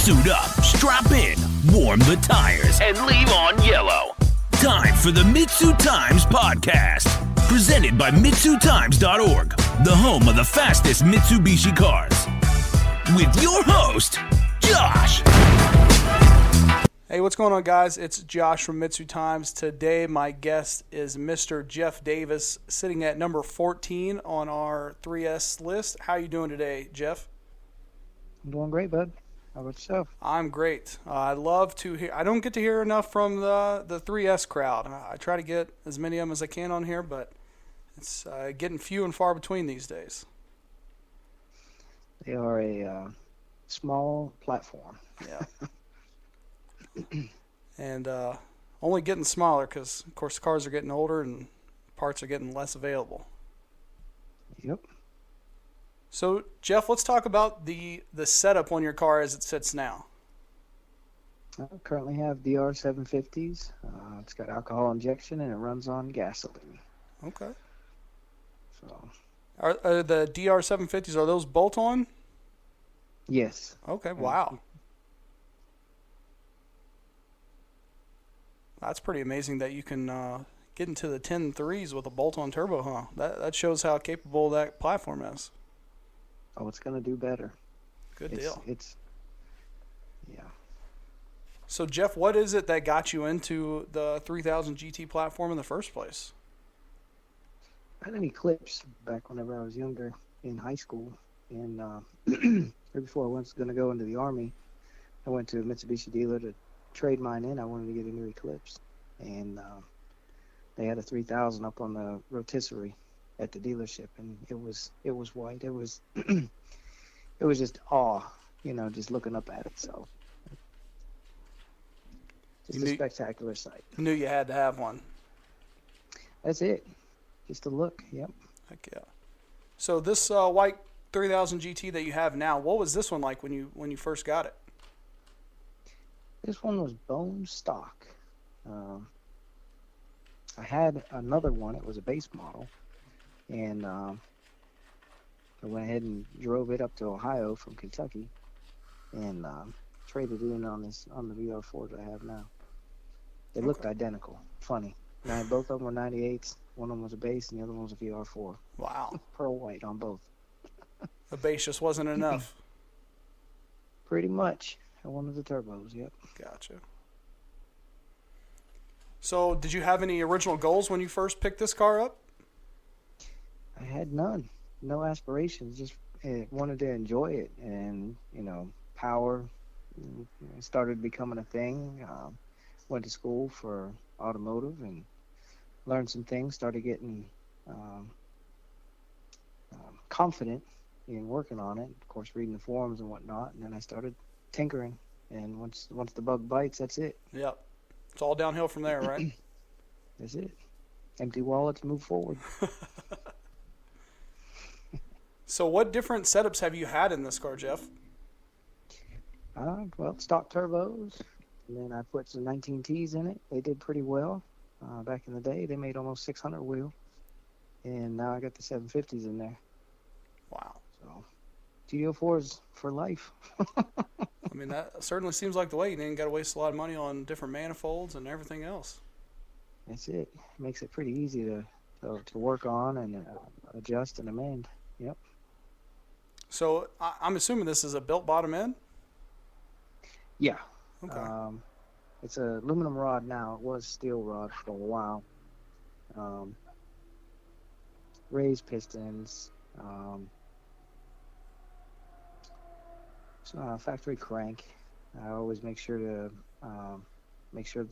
Suit up, strap in, warm the tires, and leave on yellow. Time for the MitsuTimes podcast. Presented by MitsuTimes.org, the home of the fastest Mitsubishi cars. With your host, Josh. Hey, what's going on, guys? It's Josh from MitsuTimes. Today, my guest is Mr. Jeff Davis, sitting at number 14 on our 3S list. How are you doing today, Jeff? I'm doing great, bud. How about yourself? I'm great. I love to hear. I don't get to hear enough from the 3S crowd. I try to get as many of them as I can on here, but it's getting few and far between these days. They are a small platform. Yeah. And only getting smaller because, of course, cars are getting older and parts are getting less available. Yep. So, Jeff, let's talk about the setup on your car as it sits now. I currently have DR 750s. It's got alcohol injection and it runs on gasoline. Okay. So. Are the DR 750s, are those bolt-on? Yes. Okay, wow. That's pretty amazing that you can get into the 10.3s with a bolt-on turbo, huh? That shows how capable that platform is. Oh, it's going to do better. Good deal. Yeah. So, Jeff, what is it that got you into the 3000 GT platform in the first place? I had an Eclipse back whenever I was younger in high school. And right before I was going to go into the Army, I went to a Mitsubishi dealer to trade mine in. I wanted to get a new Eclipse. And they had a 3000 up on the rotisserie at the dealership, and it was white. It was it was just awe, just looking up at it. So just a spectacular sight. You knew you had to have one. That's it. Just a look. Yep. Heck yeah. So this white 3000 GT that you have now, what was this one like when you first got it? This one was bone stock. I had another one. It was a base model. And I went ahead and drove it up to Ohio from Kentucky, and traded it in on the VR4 that I have now. They looked identical. Funny. And I had both of them were 98s. One of them was a base, and the other one was a VR4. Wow. Pearl white on both. The base just wasn't enough. Pretty much. I wanted the turbos. Yep. Gotcha. So, did you have any original goals when you first picked this car up? I had none. No aspirations. Just wanted to enjoy it. And, power started becoming a thing. Went to school for automotive and learned some things. Started getting confident in working on it. Of course, reading the forums and whatnot. And then I started tinkering. And once the bug bites, that's it. Yep. It's all downhill from there, right? That's it. Empty wallets, move forward. So what different setups have you had in this car, Jeff? Well, stock turbos, and then I put some 19Ts in it. They did pretty well. Back in the day, they made almost 600 wheel, and now I got the 750s in there. Wow. So, GO4s for life. I mean, that certainly seems like the way. You didn't got to waste a lot of money on different manifolds and everything else. That's it. Makes it pretty easy to work on and adjust and amend. Yep. So I'm assuming this is a built bottom end? Yeah. Okay. It's a aluminum rod now. It was steel rod for a while. Raised pistons. Factory crank. I always make sure the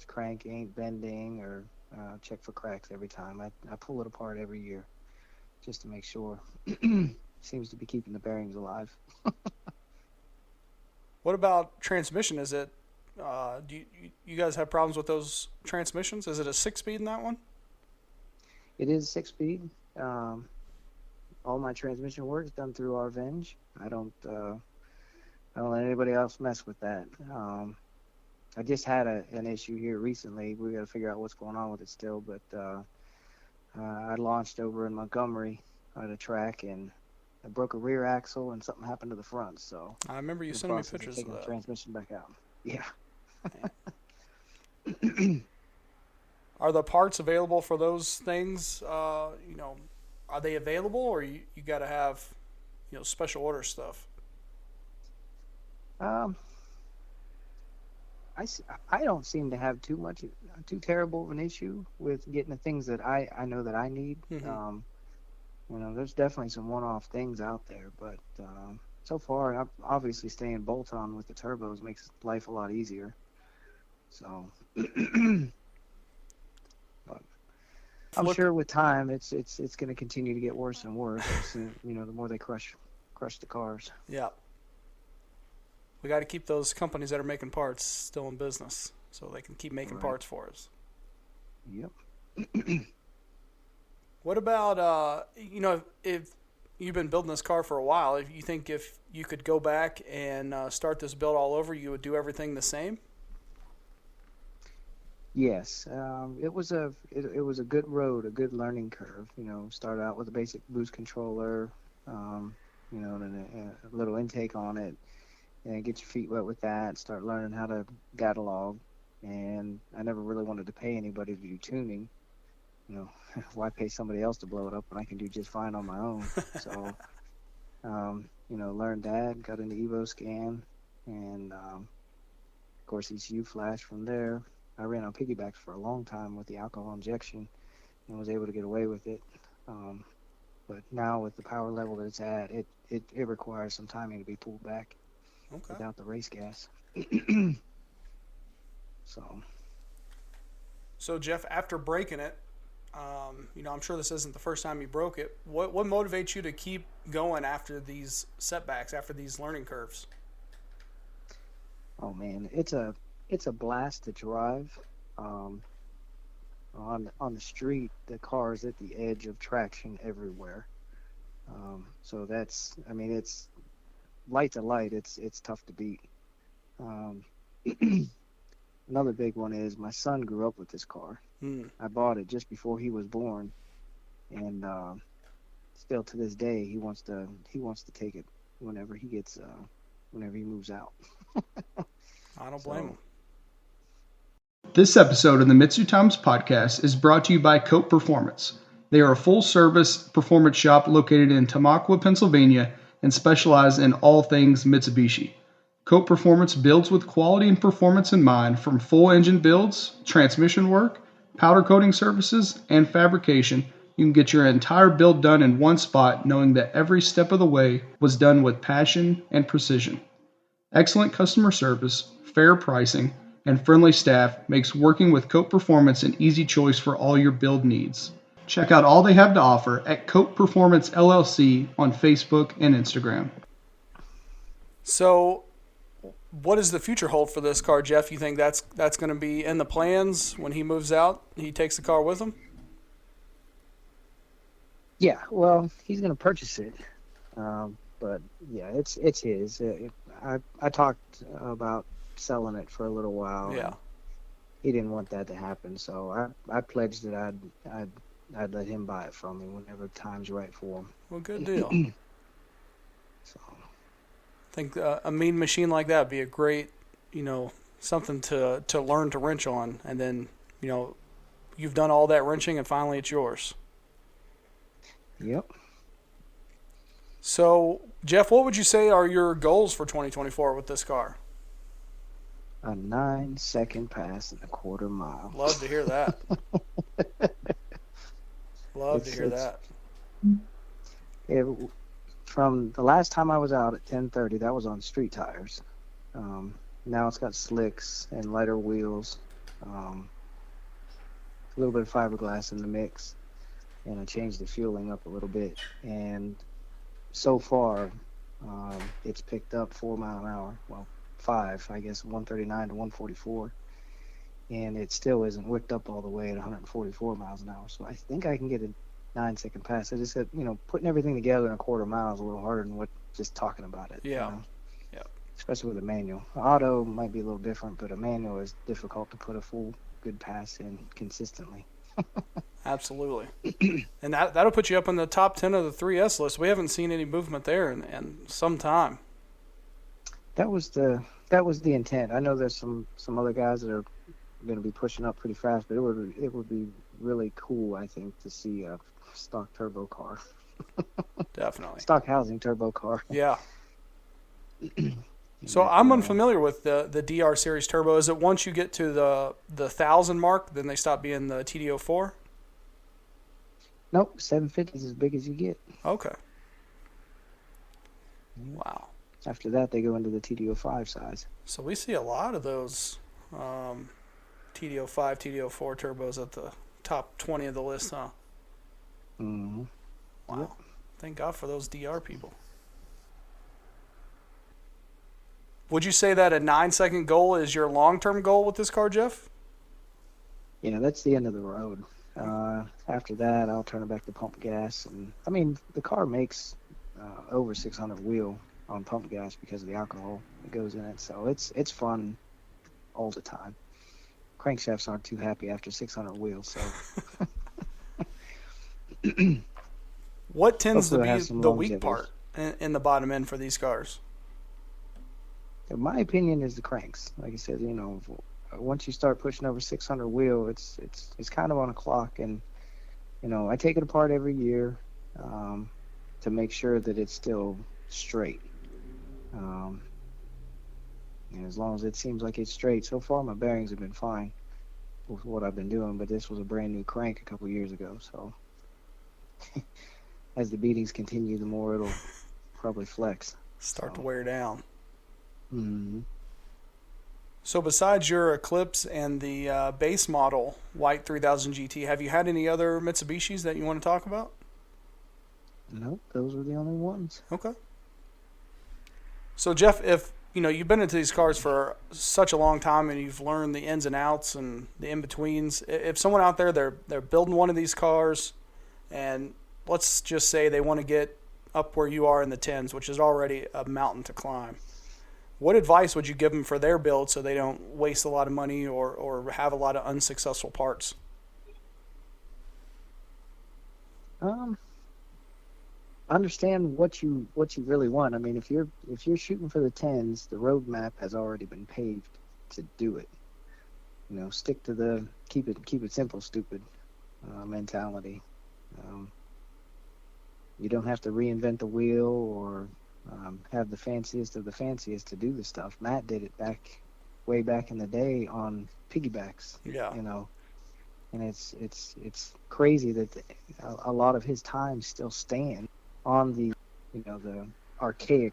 crank ain't bending or check for cracks every time. I pull it apart every year just to make sure. Seems to be keeping the bearings alive. What about transmission? Is it do you guys have problems with those transmissions? Is it a 6-speed in that one? It is 6-speed. All my transmission work is done through Rvenge. I don't let anybody else mess with that. I just had an issue here recently. We got to figure out what's going on with it still, but I launched over in Montgomery at a track, and I broke a rear axle and something happened to the front. So I remember you in the sending me process pictures of taking the that. transmission back out. Yeah. Are the parts available for those things? Are they available, or you got to have, special order stuff? Um, I don't seem to have too terrible of an issue with getting the things that I know that I need. Mm-hmm. There's definitely some one-off things out there, but so far, obviously staying bolt-on with the turbos makes life a lot easier. So, but I'm sure with time, it's going to continue to get worse and worse. The more they crush the cars. Yeah. We got to keep those companies that are making parts still in business so they can keep making parts for us. Yep. What about, if you've been building this car for a while, if you think if you could go back and start this build all over, you would do everything the same? Yes. It was a good road, a good learning curve. Start out with a basic boost controller, and then a little intake on it. And get your feet wet with that, start learning how to catalog. And I never really wanted to pay anybody to do tuning. Why pay somebody else to blow it up when I can do just fine on my own? So, learned that, got into EvoScan, and, of course, ECU flash from there. I ran on piggybacks for a long time with the alcohol injection and was able to get away with it. But now with the power level that it's at, it requires some timing to be pulled back. Okay. Without the race gas. So Jeff, after breaking it, I'm sure this isn't the first time you broke it. What motivates you to keep going after these setbacks, after these learning curves? Oh man, it's a blast to drive. On the street, the car is at the edge of traction everywhere. So it's light to light, it's tough to beat. Another big one is my son grew up with this car. I bought it just before he was born, and still to this day he wants to take it whenever he moves out. I don't blame him. This episode of the MitsuTimes podcast is brought to you by Cope Performance. They are a full-service performance shop located in Tamaqua, Pennsylvania, and specialize in all things Mitsubishi. Cope Performance builds with quality and performance in mind, from full engine builds, transmission work, powder coating services, and fabrication. You can get your entire build done in one spot, knowing that every step of the way was done with passion and precision. Excellent customer service, fair pricing, and friendly staff makes working with Cope Performance an easy choice for all your build needs. Check out all they have to offer at Cope Performance LLC on Facebook and Instagram. So, what does the future hold for this car, Jeff? You think that's going to be in the plans when he moves out? He takes the car with him? Yeah, well, he's going to purchase it, but yeah, it's his. I talked about selling it for a little while. Yeah. He didn't want that to happen, so I pledged that I'd let him buy it from me whenever time's right for him. Well, good deal. So I think a mean machine like that would be a great, something to learn to wrench on, and then, you've done all that wrenching and finally it's yours. Yep. So, Jeff, what would you say are your goals for 2024 with this car? A 9-second pass in a quarter mile. Love to hear that. Love to hear that. From the last time I was out at 10:30, that was on street tires. Now it's got slicks and lighter wheels, a little bit of fiberglass in the mix, and I changed the fueling up a little bit. And so far, it's picked up 4 mile an hour. Well, 5, I guess, 139 to 144. And it still isn't wicked up all the way at 144 miles an hour. So I think I can get a 9-second pass. I just said, putting everything together in a quarter mile is a little harder than what just talking about it. Yeah. Yeah. Especially with a manual. Auto might be a little different, but a manual is difficult to put a full good pass in consistently. Absolutely. And that'll put you up in the top 10 of the 3S list. We haven't seen any movement there in some time. That was the intent. I know there's some other guys that are going to be pushing up pretty fast, but it would be really cool, I think, to see a stock turbo car. Definitely. Stock housing turbo car. Yeah. So I'm unfamiliar with the DR Series turbo. Is it once you get to the 1,000 mark, then they stop being the TD04? Nope, 750 is as big as you get. Okay. Wow. After that, they go into the TD05 size. So we see a lot of those TD05, TD04 turbos at the top 20 of the list, huh? Mm-hmm. Wow. Yep. Thank God for those DR people. Would you say that a 9-second goal is your long-term goal with this car, Jeff? Yeah, that's the end of the road. After that, I'll turn it back to pump gas. And I mean, the car makes over 600 wheel on pump gas because of the alcohol that goes in it. So it's fun all the time. Crankshafts aren't too happy after 600 wheels. So what tends to be the weak longevity. part in the bottom end for these cars? In my opinion, is the cranks. Like I said, once you start pushing over 600 wheel, it's kind of on a clock. And I take it apart every year to make sure that it's still straight. And as long as it seems like it's straight, so far my bearings have been fine with what I've been doing. But this was a brand new crank a couple years ago, so as the beatings continue, the more it'll probably flex. Start to wear down. Mm-hmm. So besides your Eclipse and the base model white 3000 GT, have you had any other Mitsubishis that you want to talk about? Nope, those were the only ones. Okay. So Jeff, if you've been into these cars for such a long time and you've learned the ins and outs and the in-betweens, if someone out there they're building one of these cars and let's just say they want to get up where you are in the 10s, which is already a mountain to climb, what advice would you give them for their build so they don't waste a lot of money or have a lot of unsuccessful parts? Understand what you really want. I mean, if you're shooting for the 10s, the roadmap has already been paved to do it. Stick to the keep it simple, stupid mentality. You don't have to reinvent the wheel or have the fanciest of the fanciest to do the stuff. Matt did it way back in the day on piggybacks. Yeah. And it's crazy that a lot of his times still stand on the the archaic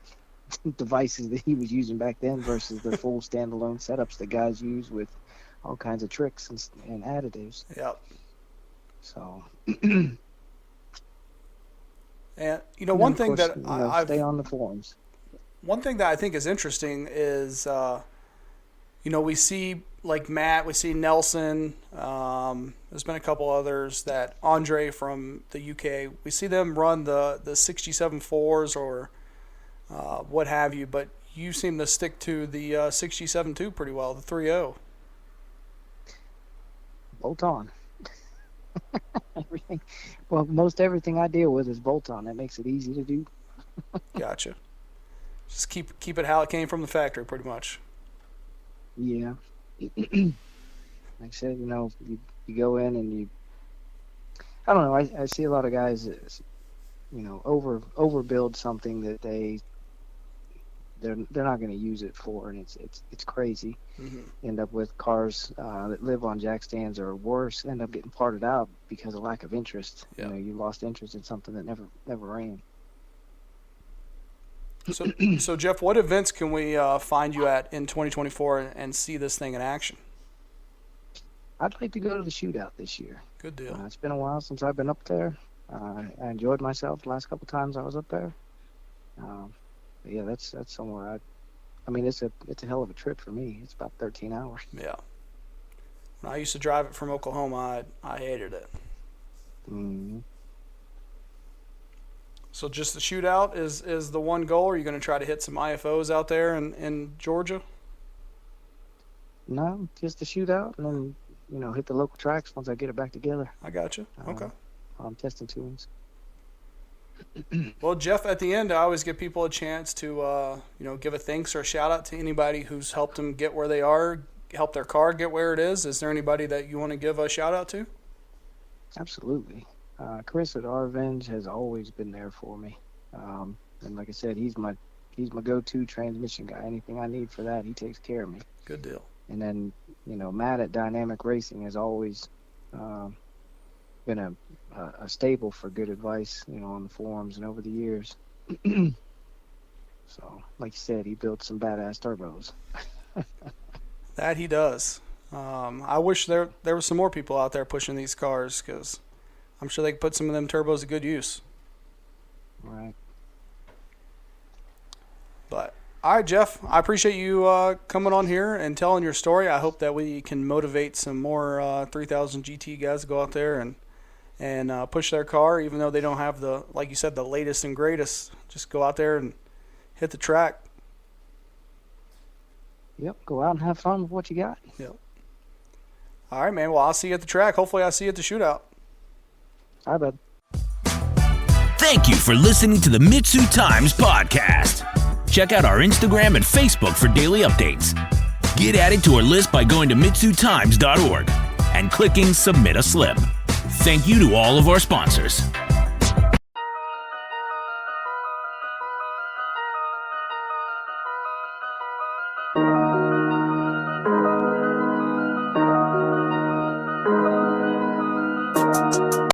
devices that he was using back then versus the full standalone setups that guys use with all kinds of tricks and additives. Yep. So. And one thing course, that I've stay on the forums. One thing that I think is interesting is we see like Matt, we see Nelson. There's been a couple others that Andre from the UK. We see them run the 67.4s or what have you, but you seem to stick to the 67.2 pretty well, the 3.0. Bolt on. Everything. Well, most everything I deal with is bolt on. That makes it easy to do. Gotcha. Just keep it how it came from the factory, pretty much. Yeah. Like I said, you go in and I don't know. I see a lot of guys, overbuild something that they're not going to use it for, and it's crazy. Mm-hmm. End up with cars that live on jack stands or worse, end up getting parted out because of lack of interest. Yeah. You lost interest in something that never ran. So Jeff, what events can we find you at in 2024 and see this thing in action? I'd like to go to the shootout this year. Good deal. It's been a while since I've been up there. I enjoyed myself the last couple times I was up there. But yeah, that's somewhere it's a hell of a trip for me. It's about 13 hours. Yeah. When I used to drive it from Oklahoma, I hated it. Mm-hmm. So just the shootout is the one goal, or are you going to try to hit some IFOs out there in Georgia? No, just the shootout, and then hit the local tracks once I get it back together. I got you. Okay. I'm testing tunes. Well, Jeff, at the end, I always give people a chance to, give a thanks or a shout out to anybody who's helped them get where they are, help their car get where it is. Is there anybody that you want to give a shout out to? Absolutely. Chris at Revenge has always been there for me. And like I said, he's my go-to transmission guy. Anything I need for that, he takes care of me. Good deal. And then, Matt at Dynamic Racing has always been a staple for good advice, on the forums and over the years. So, like you said, he built some badass turbos. That he does. I wish there were some more people out there pushing these cars, because I'm sure they could put some of them turbos to good use. Right. But all right, Jeff, I appreciate you coming on here and telling your story. I hope that we can motivate some more 3000 GT guys to go out there and push their car, even though they don't have the, like you said, the latest and greatest. Just go out there and hit the track. Yep, go out and have fun with what you got. Yep. All right, man. Well, I'll see you at the track. Hopefully I'll see you at the shootout. All right, bud. Thank you for listening to the MitsuTimes podcast. Check out our Instagram and Facebook for daily updates. Get added to our list by going to MitsuTimes.org and clicking Submit a Slip. Thank you to all of our sponsors.